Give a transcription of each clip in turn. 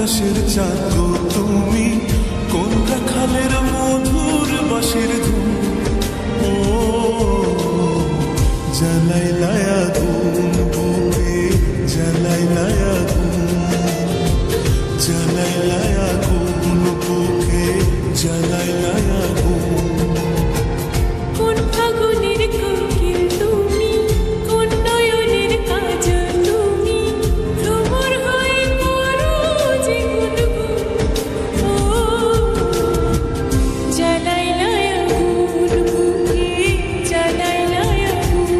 আকাশের চাঁদ গো তুমি, কোন রাখালের মধুর বাঁশির ধুম। ও জ্বালাইলা আগুন বুকে, জ্বালাইলা আগুন, জ্বালাইলা আগুন বুকে, জ্বালাইলা আগুন। কোন ফাগুনের কোকিল তুমি, কোন নয়নের কাজল তুমি, ভ্রমর হয়ে পড়ো যে গুনগুন। ও জ্বালাইলা আগুন বুকে, জ্বালাইলা আগুন,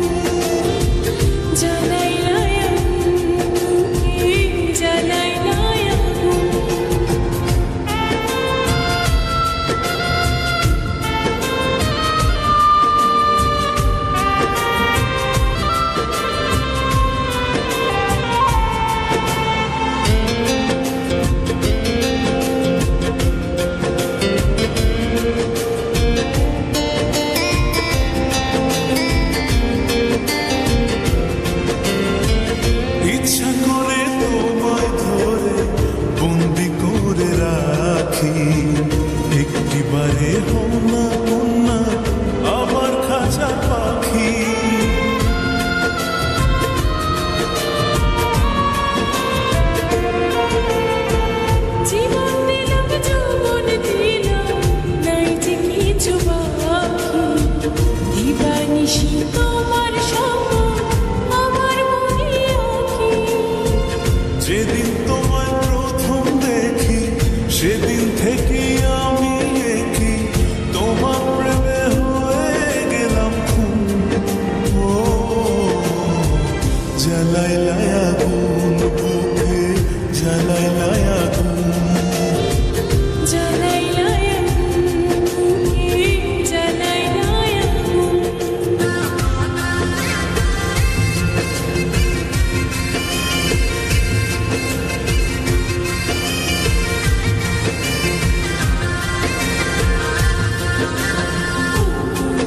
জ্বালাইলা আগুন বুকে, জ্বালাইলা আগুন। ইচ্ছা করে তোমায় ধরে বন্দি করে রাখি, একটিবারে হও না কন্যা আমার খাঁচা পাখি। জীবন দিলাম যৌবন দিলাম, নাই যে কিছু বাকি। দিবানিশি তোমার স্বপ্ন আমার মনে আঁকি। যেদিন তোমায় প্রথম দেখি সেদিন থেকে আমি দেখি তোমার প্রেমে হয়ে গেলাম খুন। ও জ্বালাইলা আগুন বুকে, জ্বালাইলা আগুন, জ্বালাইলা আগুন বুকে, জ্বালাইলা আগুন।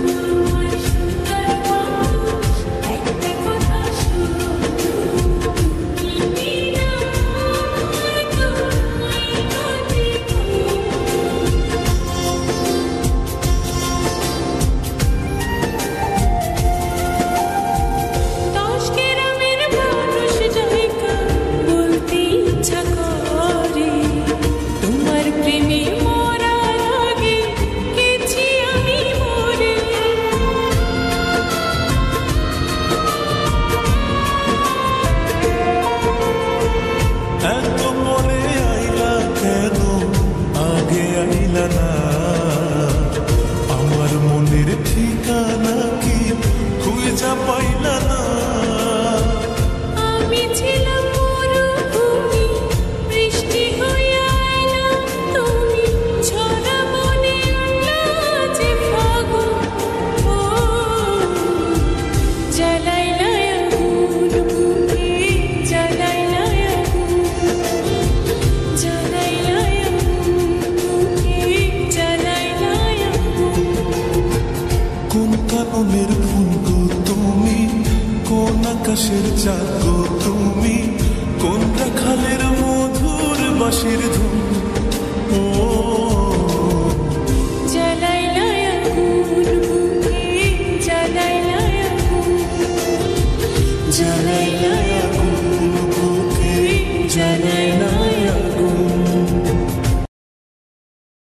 তোমার সুন্দর বন্ধু একটা কথা শুনো, তুমি না আমার তোমায় গতি। দশ গ্রামের মানুষ জায়গা বলতে ইচ্ছা করে, তোমার প্রেমে মরার আগে গেছি আমি মরে। এত মনে আইলা কেন আগে আইলা না, আমার মনের ঠিকানা কি খুঁজা পাইলা না। আমি ছিলাম মরুভূমি, বৃষ্টি হয়ে আইলা তুমি, ঝরা মনে আনলা যে ফাগুন। ও জ্বালাইলা আগুন বুকে, জ্বালাইলা আগুন, জ্বালাইলা আগুন বুকে, জ্বালাইলা আগুন। কোন কাননের ফুল গো তুমি, কোন আকাশের চাঁদ গো তুমি, কোন রাখালের মধুর বাঁশির ধুম।